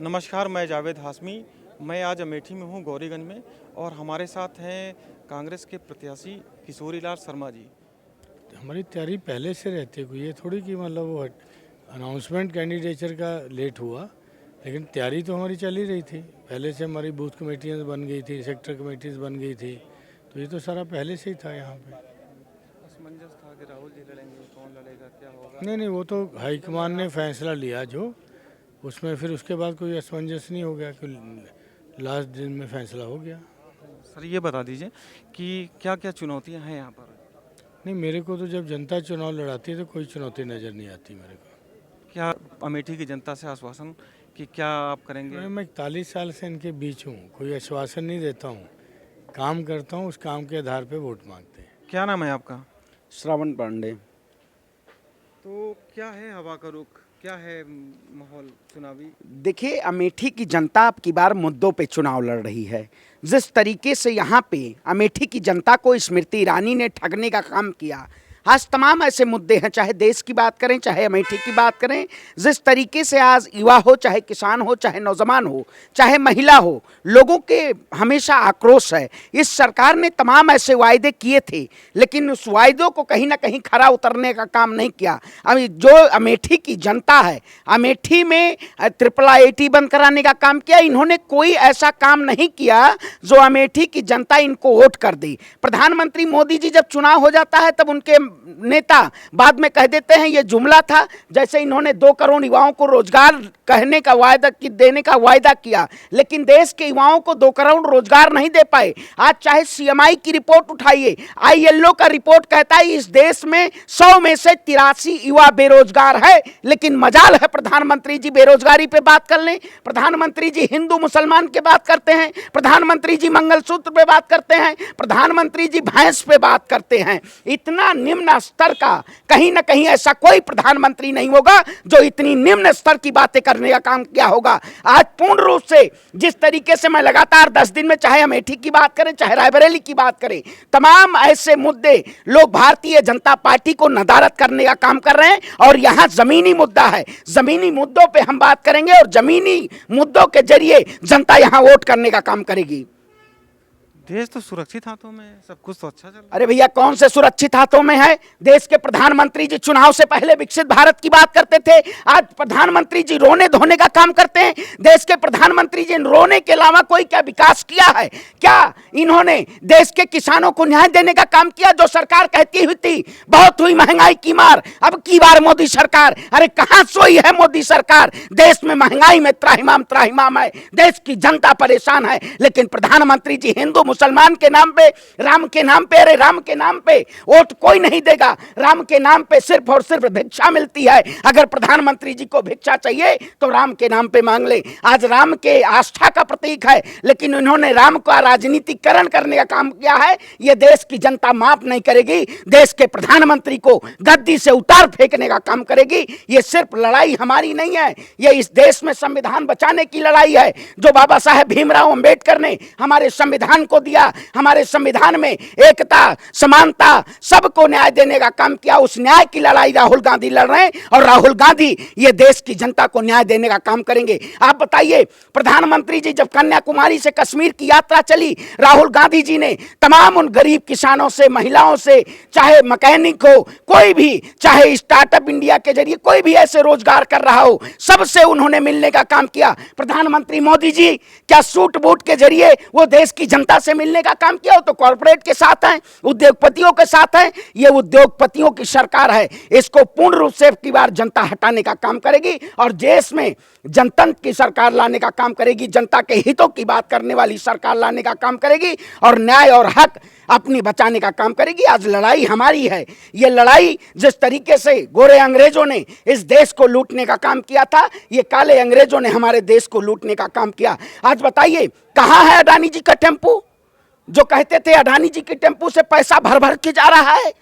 नमस्कार, मैं जावेद हाशमी। मैं आज अमेठी में हूँ, गौरीगंज में, और हमारे साथ हैं कांग्रेस के प्रत्याशी किशोरीलाल शर्मा जी। हमारी तैयारी पहले से रहती है, कोई ये थोड़ी कि मतलब वो अनाउंसमेंट कैंडिडेचर का लेट हुआ, लेकिन तैयारी तो हमारी चल ही रही थी। पहले से हमारी बूथ कमेटियाँ बन गई थी, सेक्टर कमेटीज़ बन गई थी, तो ये तो सारा पहले से ही था यहाँ पे। असमंजस था कि राहुल जी लड़ेंगे, कौन लड़ेगा, क्या होगा? नहीं, वो तो हाईकमान ने फैसला लिया जो, उसमें फिर उसके बाद कोई असमंजस नहीं हो गया कि लास्ट दिन में फैसला हो गया। सर, ये बता दीजिए कि क्या क्या चुनौतियाँ हैं यहाँ पर? नहीं, मेरे को तो जब जनता चुनाव लड़ाती है तो कोई चुनौती नज़र नहीं आती मेरे को। क्या अमेठी की जनता से आश्वासन कि क्या आप करेंगे? मैं 41 साल से इनके बीच हूँ, कोई आश्वासन नहीं देता हूँ, काम करता हूँ, उस काम के आधार पे वोट मांगते हैं। क्या नाम है आपका? श्रवण पांडे। तो क्या है हवा का रुख, क्या है माहौल चुनावी? देखिए, अमेठी की जनता अब की बार मुद्दों पे चुनाव लड़ रही है। जिस तरीके से यहाँ पे अमेठी की जनता को स्मृति ईरानी ने ठगने का काम किया, आज तमाम ऐसे मुद्दे हैं, चाहे देश की बात करें, चाहे अमेठी की बात करें। जिस तरीके से आज युवा हो, चाहे किसान हो, चाहे नौजवान हो, चाहे महिला हो, लोगों के हमेशा आक्रोश है। इस सरकार ने तमाम ऐसे वायदे किए थे, लेकिन उस वायदों को कहीं ना कहीं खरा उतरने का काम नहीं किया। अभी जो अमेठी की जनता है, अमेठी में IIIT बंद कराने का काम किया, इन्होंने कोई ऐसा काम नहीं किया जो अमेठी की जनता इनको वोट कर दे। प्रधानमंत्री मोदी जी जब चुनाव हो जाता है तब उनके नेता बाद में कह देते हैं ये जुमला था, जैसे इन्होंने 2 करोड़ युवाओं को रोजगार कहने का वायदा देने का वायदा किया, लेकिन देश के युवाओं को 2 करोड़ रोजगार नहीं दे पाए। आज चाहे CMI की रिपोर्ट उठाइए, ILO का रिपोर्ट कहता है इस देश में 100 में से 83 युवा बेरोजगार है। लेकिन मजाल है प्रधानमंत्री जी बेरोजगारी पे बात कर लें, प्रधानमंत्री जी हिंदू मुसलमान के बात करते हैं, प्रधानमंत्री जी मंगलसूत्र पे बात करते हैं, प्रधानमंत्री जी भैंस पे बात करते हैं। इतना निम्न स्तर का कहीं ना कहीं ऐसा कोई प्रधानमंत्री नहीं होगा जो इतनी निम्न स्तर की बातें करने का काम किया होगा। आज पूर्ण रूप से जिस तरीके से मैं लगातार 10 दिन में, चाहे अमेठी की बात करें, चाहे रायबरेली की बात करें, तमाम ऐसे मुद्दे लोग भारतीय जनता पार्टी को नदारद करने का काम कर रहे हैं। और यहां जमीनी मुद्दा है, जमीनी मुद्दों पे हम बात करेंगे और जमीनी मुद्दों के जरिए जनता यहां वोट करने का काम करेगी। देश तो सुरक्षित हाथों में है, सब कुछ तो अच्छा चल रहा है। अरे भैया, कौन से सुरक्षित हाथों में है? देश के प्रधानमंत्री जी चुनाव से पहले विकसित भारत की बात करते थे, आज प्रधानमंत्री जी रोने धोने का काम करते हैं। देश के प्रधानमंत्री जी रोने के अलावा कोई क्या विकास किया है? क्या इन्होंने देश के किसानों को न्याय देने का काम किया? जो सरकार कहती हुई थी बहुत हुई महंगाई की मार, अब की बार मोदी सरकार, अरे कहां सोई है मोदी सरकार? देश में महंगाई में त्राहिमाम त्राहिमाम है, देश की जनता परेशान है, लेकिन प्रधानमंत्री जी हिंदू मुसलमान के नाम पे, राम के नाम पे, अरे राम के नाम पे वोट कोई नहीं देगा। राम के नाम पे सिर्फ और सिर्फ भिक्षा मिलती है। अगर प्रधानमंत्री जी को भिक्षा चाहिए तो राम के नाम पे मांग ले। आज राम के आस्था का प्रतीक है, लेकिन इन्होंने राम का राजनीतिकरण करने का काम किया है। यह देश की जनता माफ नहीं करेगी। देश के प्रधानमंत्री को गद्दी से उतार फेंकने का काम करेगी। यह सिर्फ लड़ाई हमारी नहीं है, यह इस देश में संविधान बचाने की लड़ाई है, जो बाबा साहेब भीमराव अंबेडकर ने हमारे संविधान को दिया। हमारे संविधान में एकता, समानता, सबको न्याय देने का काम किया। उस न्याय की लड़ाई राहुल गांधी लड़ रहे हैं, और राहुल गांधी ये देश की जनता को न्याय देने का काम करेंगे। आप बताइए, प्रधानमंत्री जी जब कन्याकुमारी से कश्मीर की यात्रा चली, राहुल गांधी जी ने तमाम उन गरीब किसानों से, महिलाओं से, चाहे मैकेनिक हो, कोई भी, चाहे स्टार्टअप इंडिया के जरिए कोई भी ऐसे रोजगार कर रहा हो, सबसे उन्होंने मिलने का काम किया। प्रधानमंत्री मोदी जी क्या सूट बूट के जरिए वो देश की जनता से मिलने का काम किया? हो तो कॉर्पोरेट के साथ हैं, उद्योगपतियों के साथ हैं। ये उद्योगपतियों की सरकार है, इसको पूर्ण रूप से की बार जनता हटाने का काम करेगी और देश में जनतंत्र की सरकार लाने का काम करेगी। जनता के हितों की बात करने वाली सरकार लाने का काम करेगी और न्याय और हक अपनी बचाने का काम करेगी। आज लड़ाई हमारी है। ये लड़ाई जिस तरीके से गोरे अंग्रेजों ने इस देश को लूटने का काम किया था, ये काले अंग्रेजों ने हमारे देश को लूटने का काम किया। आज बताइए, कहां है अडानी जी का टेम्पू? जो कहते थे अडानी जी के टेम्पू से पैसा भर भर के जा रहा है,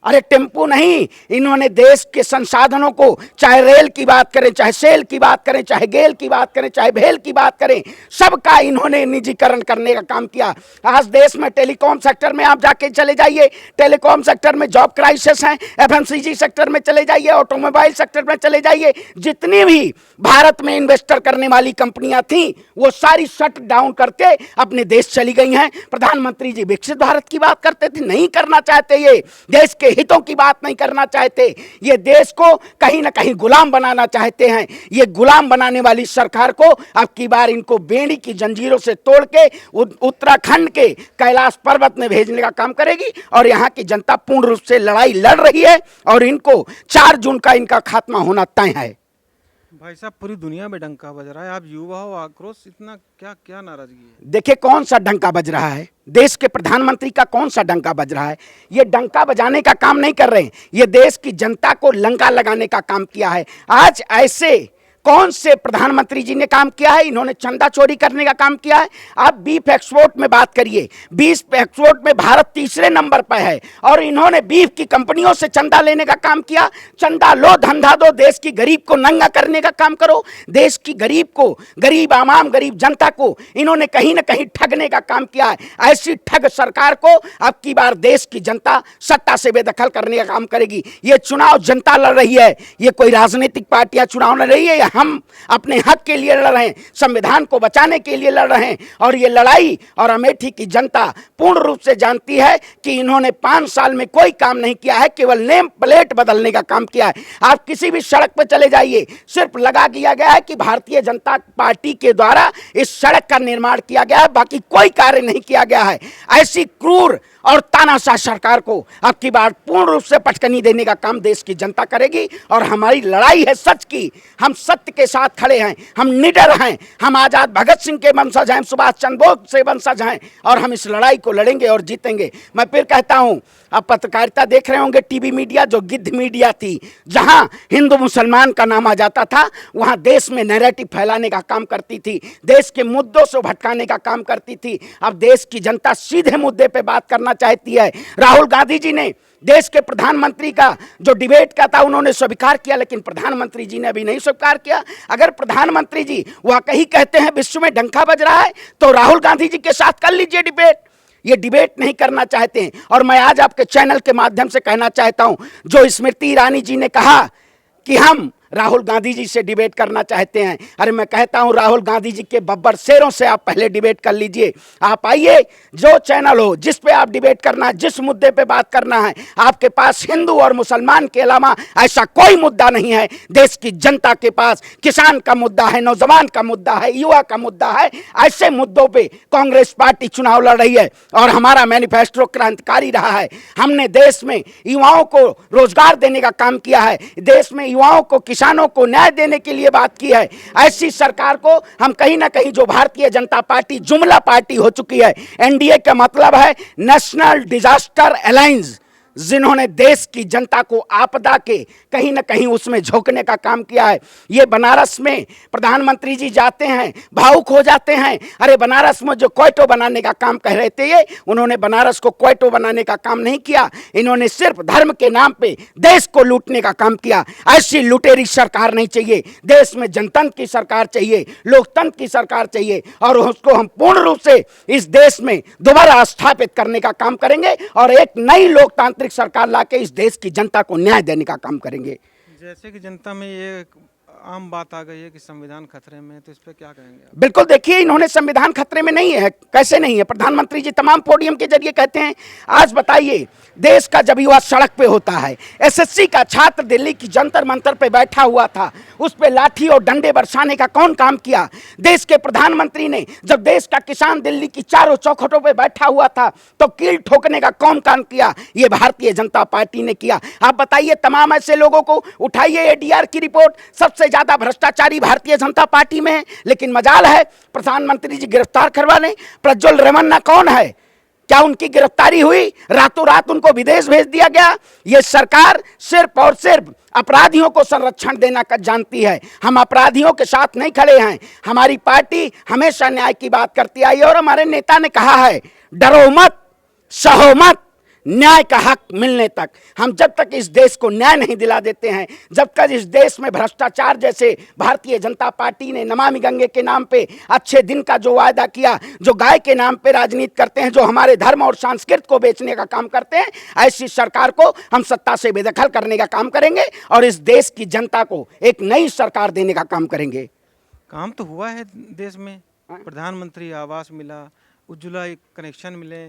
अरे टेम्पू नहीं, इन्होंने देश के संसाधनों को, चाहे रेल की बात करें, चाहे सेल की बात करें, चाहे गेल की बात करें, चाहे भेल की बात करें, सबका इन्होंने निजीकरण करने का काम किया। आज देश में टेलीकॉम सेक्टर में आप जाके चले जाइए, टेलीकॉम सेक्टर में जॉब क्राइसिस है, एफएमसीजी सेक्टर में चले जाइए, ऑटोमोबाइल सेक्टर में चले जाइए, जितनी भी भारत में इन्वेस्टर करने वाली कंपनियां थी वो सारी शट डाउन करके अपने देश चली गई हैं। प्रधानमंत्री जी विकसित भारत की बात करते थे, नहीं करना चाहते, ये देश के हितों की बात नहीं करना चाहते, ये देश को कहीं ना कहीं गुलाम बनाना चाहते हैं। ये गुलाम बनाने वाली सरकार को अब की बार इनको बेड़ी की जंजीरों से तोड़ के उत्तराखंड के कैलाश पर्वत में भेजने का काम करेगी और यहाँ की जनता पूर्ण रूप से लड़ाई लड़ रही है और इनको 4 जून का इनका खात्मा होना तय है। भाई साहब, पूरी दुनिया में डंका बज रहा है, आप युवा हो, आक्रोश इतना, क्या क्या नाराजगी है? देखिए कौन सा डंका बज रहा है, देश के प्रधानमंत्री का कौन सा डंका बज रहा है। ये डंका बजाने का काम नहीं कर रहे हैं, ये देश की जनता को लंका लगाने का काम किया है। आज ऐसे कौन से प्रधानमंत्री जी ने काम किया है? इन्होंने चंदा चोरी करने का काम किया है। आप बीफ एक्सपोर्ट में बात करिए, बीफ एक्सपोर्ट में भारत तीसरे नंबर पर है और इन्होंने बीफ की कंपनियों से चंदा लेने का काम किया। चंदा लो, धंधा दो, देश की गरीब को नंगा करने का काम करो। देश की गरीब को, गरीब आवाम, गरीब जनता को इन्होंने कहीं ना कहीं ठगने का काम किया है। ऐसी ठग सरकार को अब की बार देश की जनता सत्ता से बेदखल करने का काम करेगी। ये चुनाव जनता लड़ रही है, ये कोई राजनीतिक पार्टियां चुनाव लड़ रही है, हम अपने हक के लिए लड़ रहे हैं, संविधान को बचाने के लिए लड़ रहे हैं। और ये लड़ाई और अमेठी की जनता पूर्ण रूप से जानती है कि इन्होंने 5 साल में कोई काम नहीं किया है, केवल नेम प्लेट बदलने का काम किया है। आप किसी भी सड़क पर चले जाइए, सिर्फ लगा दिया गया है कि भारतीय जनता पार्टी के द्वारा इस सड़क का निर्माण किया गया है, बाकी कोई कार्य नहीं किया गया है। ऐसी क्रूर और तानाशाह सरकार को अब की बार पूर्ण रूप से पटकनी देने का काम देश की जनता करेगी। और हमारी लड़ाई है सच की, हम सत्य के साथ खड़े हैं, हम निडर हैं, हम आजाद भगत सिंह के वंशज हैं, सुभाष चंद्र बोस से वंशज हैं और हम इस लड़ाई को लड़ेंगे और जीतेंगे। मैं फिर कहता हूं, अब पत्रकारिता देख रहे होंगे, टीवी मीडिया जो गिद्ध मीडिया थी, जहां हिंदू मुसलमान का नाम आ जाता था, वहां देश में नैरेटिव फैलाने का काम करती थी, देश के मुद्दों से भटकाने का काम करती थी। अब देश की जनता सीधे मुद्दे पे बात करना चाहती है। राहुल गांधी जी ने देश के प्रधानमंत्री का जो डिबेट का था उन्होंने स्वीकार किया, लेकिन प्रधानमंत्री जी ने अभी नहीं स्वीकार किया। अगर प्रधानमंत्री जी वाकई कहते हैं विश्व में डंका बज रहा है तो राहुल गांधी जी के साथ कर लीजिए डिबेट। ये डिबेट नहीं करना चाहते हैं। और मैं आज आपके चैनल के माध्यम से कहना चाहता हूं, जो स्मृति ईरानी जी ने कहा कि हम राहुल गांधी जी से डिबेट करना चाहते हैं, अरे मैं कहता हूं राहुल गांधी जी के बब्बर शेरों से आप पहले डिबेट कर लीजिए। आप आइए, जो चैनल हो जिस पे आप डिबेट करना है, जिस मुद्दे पे बात करना है, आपके पास हिंदू और मुसलमान के अलावा ऐसा कोई मुद्दा नहीं है। देश की जनता के पास किसान का मुद्दा है, नौजवान का मुद्दा है, युवा का मुद्दा है। ऐसे मुद्दों पे कांग्रेस पार्टी चुनाव लड़ रही है और हमारा मैनिफेस्टो क्रांतिकारी रहा है। हमने देश में युवाओं को रोजगार देने का काम किया है, देश में युवाओं को, किसानों को न्याय देने के लिए बात की है। ऐसी सरकार को हम कहीं ना कहीं, जो भारतीय जनता पार्टी जुमला पार्टी हो चुकी है, एनडीए का मतलब है नेशनल डिजास्टर अलायंस, जिन्होंने देश की जनता को आपदा के कहीं ना कहीं उसमें झोंकने का काम किया है। ये बनारस में प्रधानमंत्री जी जाते हैं, भावुक हो जाते हैं। अरे बनारस में जो क्वेटो बनाने का काम कह रहे थे, ये उन्होंने बनारस को क्वेटो बनाने का काम नहीं किया, इन्होंने सिर्फ धर्म के नाम पे देश को लूटने का काम किया। ऐसी लुटेरी सरकार नहीं चाहिए, देश में जनतंत्र की सरकार चाहिए, लोकतंत्र की सरकार चाहिए और उसको हम पूर्ण रूप से इस देश में दोबारा स्थापित करने का काम करेंगे और एक नई लोकतांत्रिक सरकार लाके इस देश की जनता को न्याय देने का काम करेंगे। जैसे कि जनता में ये आम बात आ गई है कि संविधान खतरे में है, तो इस पे क्या कहेंगे आप? बिल्कुल, देखिए इन्होंने संविधान खतरे में नहीं है, कैसे नहीं है? प्रधानमंत्री जी तमाम पोडियम के जरिए कहते हैं। आज बताइए, देश का जब युवा सड़क पे होता है, एसएससी का छात्र दिल्ली की जंतर मंतर पे बैठा हुआ था, उस पे लाठी और डंडे बरसाने का कौन काम किया? देश के प्रधानमंत्री ने, जब देश का किसान दिल्ली की चारों चौखटों पे बैठा हुआ था, तो कील ठोकने का कौन काम किया? ये भारतीय जनता पार्टी ने किया। आप बताइए, तमाम ऐसे लोगों को उठाइए एडीआर की रिपोर्ट, सबसे ज्यादा भ्रष्टाचारी भारतीय जनता पार्टी में है, लेकिन मजाल है प्रधानमंत्री जी गिरफ्तार करवा लें। प्रज्वल रेवन्ना कौन है? क्या उनकी गिरफ्तारी हुई? रातों रात उनको विदेश भेज दिया गया। ये सरकार सिर्फ और सिर्फ अपराधियों को संरक्षण देना जानती है। हम अपराधियों के साथ नहीं खड़े हैं। हमारी पार्टी हमेशा न्याय की बात करती आई और हमारे नेता ने कहा है, डरो मत, सहो मत, न्याय का हक मिलने तक, हम जब तक इस देश को न्याय नहीं दिला देते हैं, जब तक इस देश में भ्रष्टाचार, जैसे भारतीय जनता पार्टी ने नमामि गंगे के नाम पे अच्छे दिन का जो वायदा किया, जो गाय के नाम पे राजनीति करते हैं, जो हमारे धर्म और संस्कृति को बेचने का काम करते हैं, ऐसी सरकार को हम सत्ता से बेदखल करने का काम करेंगे और इस देश की जनता को एक नई सरकार देने का काम करेंगे। काम तो हुआ है देश में, प्रधानमंत्री आवास मिला, उज्ज्वला एक कनेक्शन मिले,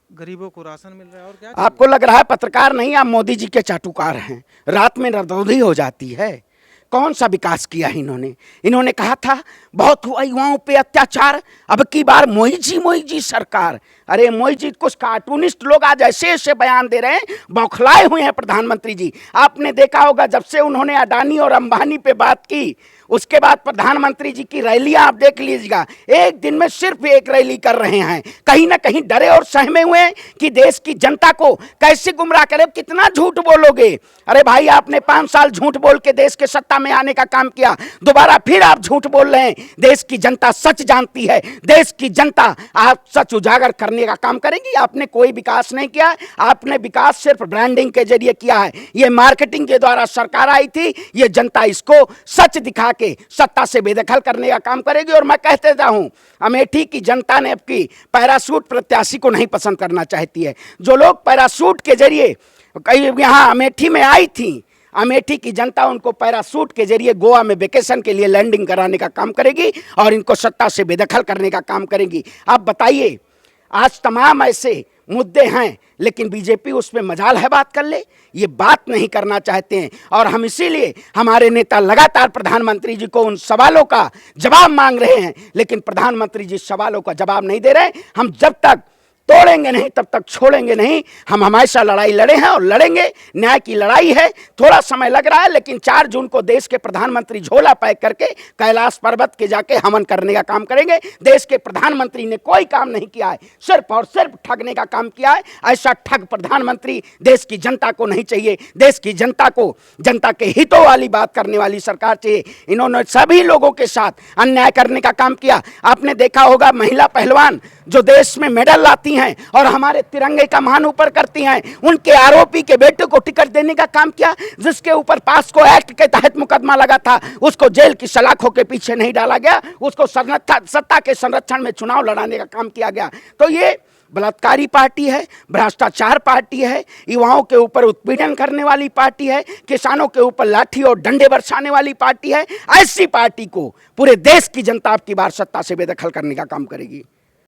गरीबों को राशन मिल रहा है, और क्या चाहिए? आपको लग रहा है पत्रकार नहीं, आप मोदी जी के चाटुकार हैं, रात में रदौंधी हो जाती है। कौन सा विकास किया इन्होंने कहा था बहुत हुआ युवाओं पे अत्याचार, अब की बार मोई जी सरकार। अरे मोई जी, कुछ कार्टूनिस्ट लोग आज ऐसे ऐसे बयान दे रहे हैं, बौखलाए हुए हैं प्रधानमंत्री जी। आपने देखा होगा जब से उन्होंने अडानी और अंबानी पे बात की, उसके बाद प्रधानमंत्री जी की रैलियां आप देख लीजिएगा, एक दिन में सिर्फ एक रैली कर रहे हैं। कहीं ना कहीं डरे और सहमे हुए हैं कि देश की जनता को कैसे गुमराह करें, कितना झूठ बोलोगे। अरे भाई, आपने 5 साल झूठ बोल के देश के सत्ता में आने का काम किया, दोबारा फिर आप झूठ बोल रहे हैं। देश की जनता सच जानती है, देश की जनता आप सच उजागर करने का काम करेगी। आपने कोई विकास नहीं किया, आपने विकास सिर्फ ब्रांडिंग के जरिए किया है। ये मार्केटिंग के द्वारा सरकार आई थी, ये जनता इसको सच दिखा के सत्ता से बेदखल करने का काम करेगी। और मैं कहते हूं, अमेठी की जनता ने अब की पैरासूट प्रत्याशी को नहीं पसंद करना चाहती है। जो लोग पैरासूट के जरिए कई यहाँ अमेठी में आई थी, अमेठी की जनता उनको पैरासूट के जरिए गोवा में वेकेशन के लिए लैंडिंग कराने का काम करेगी और इनको सत्ता से बेदखल करने का काम करेगी। आप बताइए, आज तमाम ऐसे मुद्दे हैं, लेकिन बीजेपी उसमें मजाल है बात कर ले, ये बात नहीं करना चाहते हैं। और हम इसीलिए हमारे नेता लगातार प्रधानमंत्री जी को उन सवालों का जवाब मांग रहे हैं, लेकिन प्रधानमंत्री जी सवालों का जवाब नहीं दे रहे। हम जब तक तोड़ेंगे नहीं तब तक छोड़ेंगे नहीं। हम हमेशा लड़ाई लड़े हैं और लड़ेंगे, न्याय की लड़ाई है। थोड़ा समय लग रहा है, लेकिन 4 जून को देश के प्रधानमंत्री झोला पैक करके कैलाश पर्वत के जाके हवन करने का काम करेंगे। देश के प्रधानमंत्री ने कोई काम नहीं किया है, सिर्फ और सिर्फ ठगने का काम किया है। ऐसा ठग प्रधानमंत्री देश की जनता को नहीं चाहिए। देश की जनता को जनता के हितों वाली बात करने वाली सरकार चाहिए। इन्होंने सभी लोगों के साथ अन्याय करने का काम किया। आपने देखा होगा महिला पहलवान जो देश में मेडल लाती हैं और हमारे तिरंगे का मान ऊपर करती हैं, उनके आरोपी के बेटे को टिकट देने का काम किया। जिसके ऊपर पास्को एक्ट के तहत मुकदमा लगा था, उसको जेल की सलाखों के पीछे नहीं डाला गया, उसको सत्ता के संरक्षण में चुनाव लड़ाने का काम किया गया। तो ये बलात्कारी पार्टी है, भ्रष्टाचार पार्टी है, युवाओं के ऊपर उत्पीड़न करने वाली पार्टी है, किसानों के ऊपर लाठी और डंडे बरसाने वाली पार्टी है। ऐसी पार्टी को पूरे देश की जनता अब की बार सत्ता से बेदखल करने का काम करेगी।